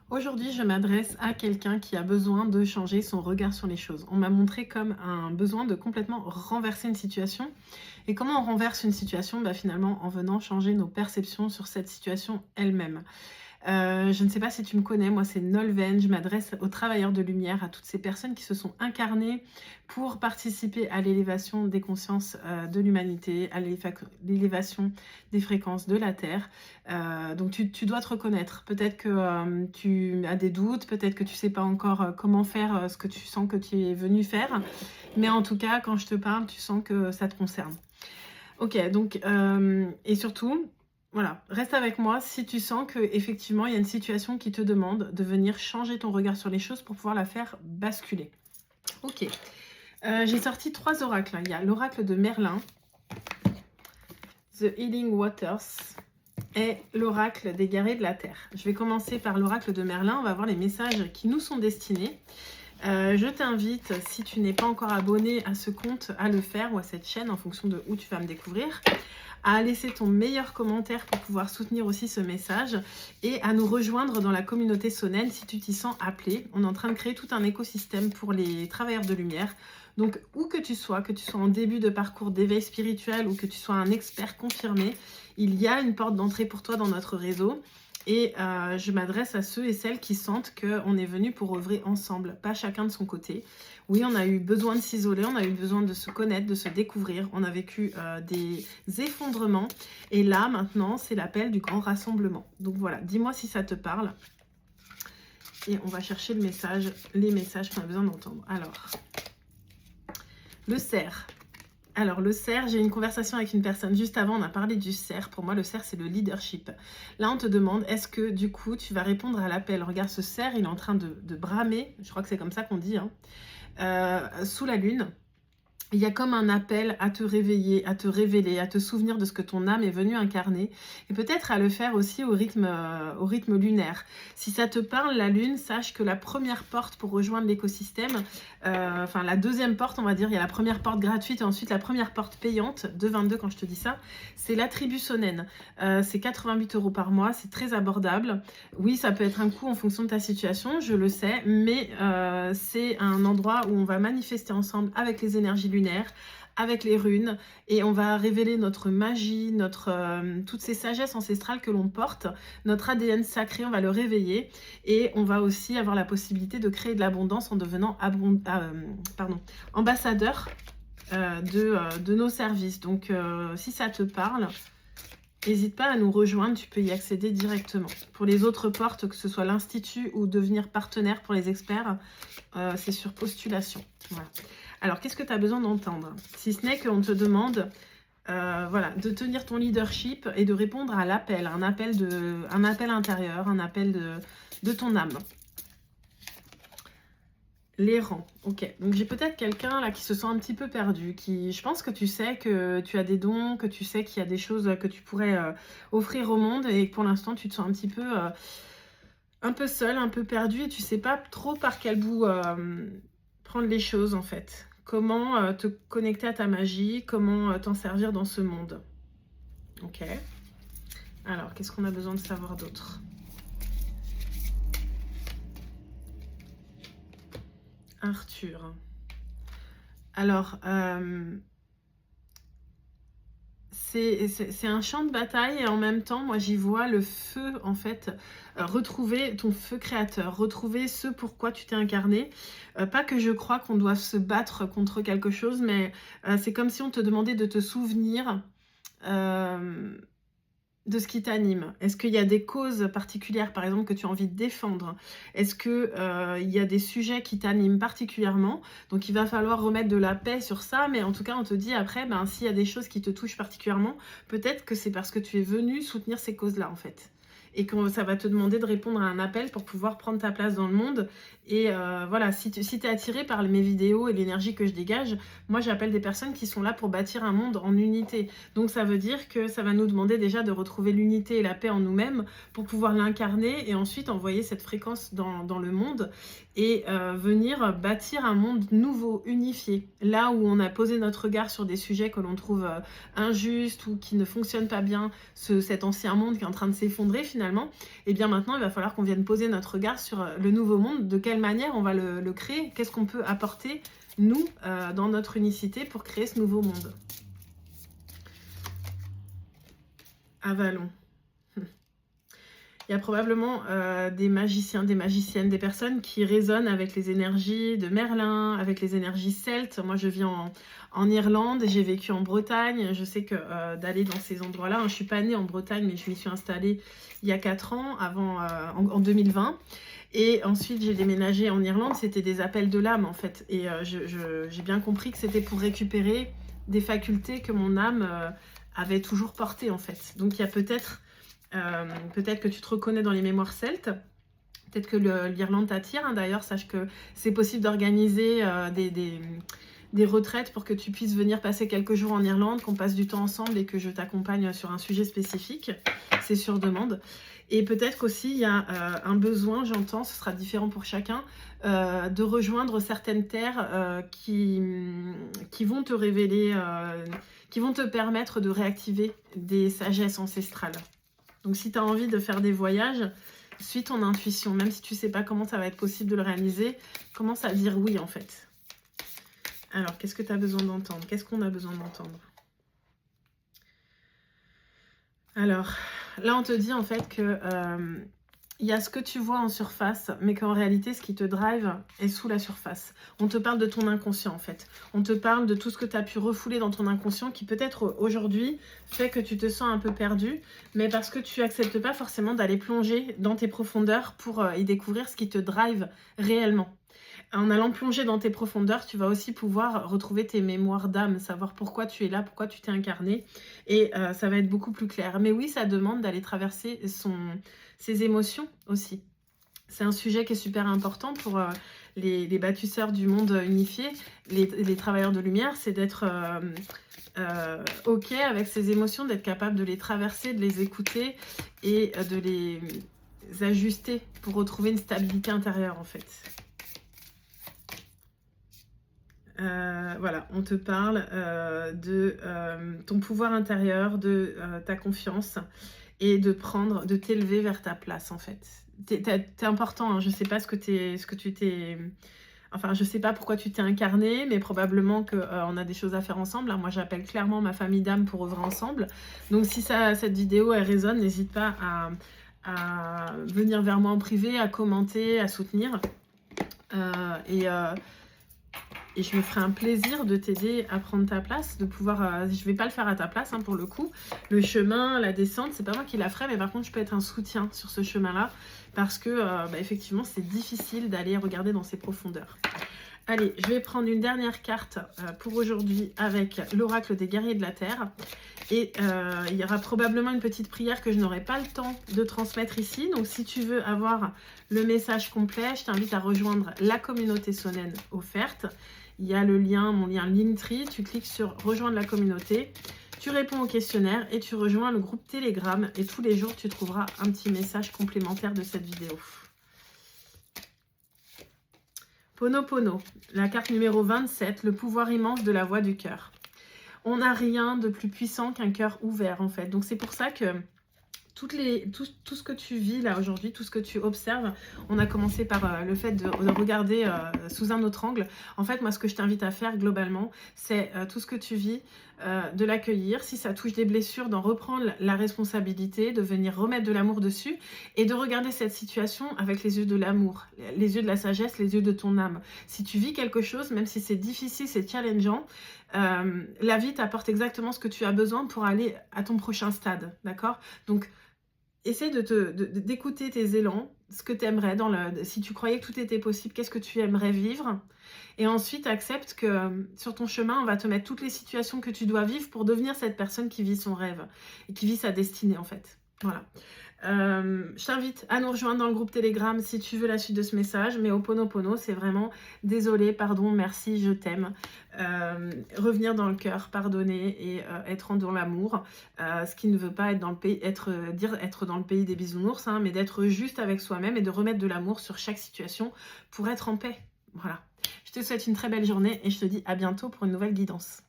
Aujourd'hui, je m'adresse à quelqu'un qui a besoin de changer son regard sur les choses. On m'a montré comme un besoin de complètement renverser une situation. Et comment on renverse une situation? Finalement, en venant changer nos perceptions sur cette situation elle-même. Je ne sais pas si tu me connais, moi c'est Nolwenn, je m'adresse aux travailleurs de lumière, à toutes ces personnes qui se sont incarnées pour participer à l'élévation des consciences de l'humanité, à l'élévation des fréquences de la Terre. Donc tu dois te reconnaître. Peut-être que tu as des doutes, peut-être que tu ne sais pas encore comment faire ce que tu sens que tu es venu faire. Mais en tout cas, quand je te parle, tu sens que ça te concerne. OK, donc et surtout, voilà, reste avec moi si tu sens qu'effectivement, il y a une situation qui te demande de venir changer ton regard sur les choses pour pouvoir la faire basculer. OK, j'ai sorti 3 oracles, hein. Il y a l'oracle de Merlin, The Healing Waters et l'oracle des guerriers de la Terre. Je vais commencer par l'oracle de Merlin, on va voir les messages qui nous sont destinés. Je t'invite, si tu n'es pas encore abonné à ce compte, à le faire ou à cette chaîne en fonction de où tu vas me découvrir, à laisser ton meilleur commentaire pour pouvoir soutenir aussi ce message et à nous rejoindre dans la communauté Sonen si tu t'y sens appelé. On est en train de créer tout un écosystème pour les travailleurs de lumière. Donc où que tu sois en début de parcours d'éveil spirituel ou que tu sois un expert confirmé, il y a une porte d'entrée pour toi dans notre réseau. Et je m'adresse à ceux et celles qui sentent qu'on est venu pour œuvrer ensemble, pas chacun de son côté. Oui, on a eu besoin de s'isoler, on a eu besoin de se connaître, de se découvrir. On a vécu des effondrements. Et là, maintenant, c'est l'appel du grand rassemblement. Donc voilà, dis-moi si ça te parle. Et on va chercher les messages qu'on a besoin d'entendre. Alors, le cerf. Alors, le cerf, j'ai eu une conversation avec une personne juste avant, on a parlé du cerf. Pour moi, le cerf, c'est le leadership. Là, on te demande, est-ce que du coup, tu vas répondre à l'appel? Regarde, ce cerf, il est en train de bramer, je crois que c'est comme ça qu'on dit, hein, sous la lune. Il y a comme un appel à te réveiller, à te révéler, à te souvenir de ce que ton âme est venue incarner. Et peut-être à le faire aussi au rythme lunaire. Si ça te parle, la lune, sache que la première porte pour rejoindre l'écosystème, enfin la deuxième porte, on va dire, il y a la première porte gratuite et ensuite la première porte payante, 2,22 quand je te dis ça, c'est la tribu Sonen. C'est 88 € par mois, c'est très abordable. Oui, ça peut être un coût en fonction de ta situation, je le sais, mais c'est un endroit où on va manifester ensemble avec les énergies lunaires, avec les runes, et on va révéler notre magie, toutes ces sagesses ancestrales que l'on porte, notre ADN sacré, on va le réveiller, et on va aussi avoir la possibilité de créer de l'abondance en devenant ambassadeur de nos services. Donc si ça te parle, n'hésite pas à nous rejoindre, tu peux y accéder directement. Pour les autres portes, que ce soit l'Institut ou devenir partenaire pour les experts, c'est sur postulation. Voilà. Alors, qu'est-ce que tu as besoin d'entendre? Si ce n'est qu'on te demande voilà, de tenir ton leadership et de répondre à l'appel, un appel intérieur, un appel de ton âme. Les rangs, ok. Donc j'ai peut-être quelqu'un là qui se sent un petit peu perdu, je pense que tu sais que tu as des dons, que tu sais qu'il y a des choses que tu pourrais offrir au monde et que pour l'instant tu te sens un peu seul, un peu perdu et tu sais pas trop par quel bout prendre les choses en fait. Comment te connecter à ta magie, comment t'en servir dans ce monde. Ok. Alors, qu'est-ce qu'on a besoin de savoir d'autre? Arthur. Alors, c'est un champ de bataille et en même temps, moi j'y vois le feu en fait, retrouver ton feu créateur, retrouver ce pourquoi tu t'es incarné. Pas que je crois qu'on doit se battre contre quelque chose, mais c'est comme si on te demandait de te souvenir de ce qui t'anime. Est-ce qu'il y a des causes particulières, par exemple, que tu as envie de défendre? Est-ce que il y a des sujets qui t'animent particulièrement? Donc il va falloir remettre de la paix sur ça, mais en tout cas on te dit après, s'il y a des choses qui te touchent particulièrement, peut-être que c'est parce que tu es venu soutenir ces causes-là en fait. Et que ça va te demander de répondre à un appel pour pouvoir prendre ta place dans le monde. Et voilà, si tu es attiré par mes vidéos et l'énergie que je dégage, moi j'appelle des personnes qui sont là pour bâtir un monde en unité. Donc ça veut dire que ça va nous demander déjà de retrouver l'unité et la paix en nous-mêmes pour pouvoir l'incarner et ensuite envoyer cette fréquence dans le monde et venir bâtir un monde nouveau, unifié. Là où on a posé notre regard sur des sujets que l'on trouve injustes ou qui ne fonctionnent pas bien, cet ancien monde qui est en train de s'effondrer finalement, finalement, et bien maintenant il va falloir qu'on vienne poser notre regard sur le nouveau monde, de quelle manière on va le créer, qu'est-ce qu'on peut apporter nous dans notre unicité pour créer ce nouveau monde. Avalon. Il y a probablement des magiciens, des magiciennes, des personnes qui résonnent avec les énergies de Merlin, avec les énergies celtes. Moi, je vis en Irlande, j'ai vécu en Bretagne. Je sais que d'aller dans ces endroits-là, je ne suis pas née en Bretagne, mais je m'y suis installée il y a 4 ans, en 2020. Et ensuite, j'ai déménagé en Irlande. C'était des appels de l'âme, en fait. Et j'ai bien compris que c'était pour récupérer des facultés que mon âme avait toujours portées, en fait. Donc, il y a peut-être que tu te reconnais dans les mémoires celtes. Peut-être que l'Irlande t'attire. Hein. D'ailleurs, sache que c'est possible d'organiser des retraites pour que tu puisses venir passer quelques jours en Irlande, qu'on passe du temps ensemble et que je t'accompagne sur un sujet spécifique. C'est sur demande. Et peut-être qu'aussi, il y a un besoin, j'entends, ce sera différent pour chacun, de rejoindre certaines terres qui vont te révéler, qui vont te permettre de réactiver des sagesses ancestrales. Donc si tu as envie de faire des voyages, suis ton intuition. Même si tu ne sais pas comment ça va être possible de le réaliser, commence à dire oui en fait. Alors, qu'est-ce que tu as besoin d'entendre? Qu'est-ce qu'on a besoin d'entendre? Alors, là on te dit en fait que il y a ce que tu vois en surface, mais qu'en réalité, ce qui te drive est sous la surface. On te parle de ton inconscient, en fait. On te parle de tout ce que tu as pu refouler dans ton inconscient qui, peut-être, aujourd'hui, fait que tu te sens un peu perdu, mais parce que tu n'acceptes pas forcément d'aller plonger dans tes profondeurs pour y découvrir ce qui te drive réellement. En allant plonger dans tes profondeurs, tu vas aussi pouvoir retrouver tes mémoires d'âme, savoir pourquoi tu es là, pourquoi tu t'es incarné, et ça va être beaucoup plus clair. Mais oui, ça demande d'aller traverser ses émotions aussi. C'est un sujet qui est super important pour les bâtisseurs du monde unifié, les travailleurs de lumière, c'est d'être OK avec ses émotions, d'être capable de les traverser, de les écouter et de les ajuster pour retrouver une stabilité intérieure en fait. Voilà, on te parle de ton pouvoir intérieur, de ta confiance et de t'élever vers ta place en fait. T'es important, hein, je sais pas enfin je sais pas pourquoi tu t'es incarné, mais probablement qu'on a des choses à faire ensemble. Hein. Moi j'appelle clairement ma famille d'âme pour œuvrer ensemble. Donc si cette vidéo elle résonne, n'hésite pas à venir vers moi en privé, à commenter, à soutenir. Et je me ferai un plaisir de t'aider à prendre ta place, de pouvoir... je vais pas le faire à ta place, hein, pour le coup. Le chemin, la descente, c'est pas moi qui la ferai, mais par contre, je peux être un soutien sur ce chemin-là, parce que, effectivement, c'est difficile d'aller regarder dans ses profondeurs. Allez, je vais prendre une dernière carte pour aujourd'hui avec l'oracle des guerriers de la Terre. Et il y aura probablement une petite prière que je n'aurai pas le temps de transmettre ici. Donc, si tu veux avoir le message complet, je t'invite à rejoindre la communauté Sonnen offerte. Il y a le lien, mon lien Linktree. Tu cliques sur rejoindre la communauté. Tu réponds au questionnaire et tu rejoins le groupe Telegram. Et tous les jours, tu trouveras un petit message complémentaire de cette vidéo. Ponopono, la carte numéro 27, le pouvoir immense de la voix du cœur. On n'a rien de plus puissant qu'un cœur ouvert en fait. Donc c'est pour ça que tout ce que tu vis là aujourd'hui, tout ce que tu observes, on a commencé par le fait de regarder sous un autre angle. En fait, moi, ce que je t'invite à faire globalement, c'est tout ce que tu vis, de l'accueillir. Si ça touche des blessures, d'en reprendre la responsabilité, de venir remettre de l'amour dessus et de regarder cette situation avec les yeux de l'amour, les yeux de la sagesse, les yeux de ton âme. Si tu vis quelque chose, même si c'est difficile, c'est challengeant, la vie t'apporte exactement ce que tu as besoin pour aller à ton prochain stade, d'accord? Donc, essaye d'écouter tes élans, ce que tu aimerais, si tu croyais que tout était possible, qu'est-ce que tu aimerais vivre? Et ensuite, accepte que sur ton chemin, on va te mettre toutes les situations que tu dois vivre pour devenir cette personne qui vit son rêve et qui vit sa destinée en fait. Voilà. Je t'invite à nous rejoindre dans le groupe Telegram si tu veux la suite de ce message. Mais Ho'oponopono, c'est vraiment désolé, pardon, merci, je t'aime. Revenir dans le cœur, pardonner et être dans l'amour. Ce qui ne veut pas être dans le pays, être dans le pays des bisounours, hein, mais d'être juste avec soi-même et de remettre de l'amour sur chaque situation pour être en paix. Voilà. Je te souhaite une très belle journée et je te dis à bientôt pour une nouvelle guidance.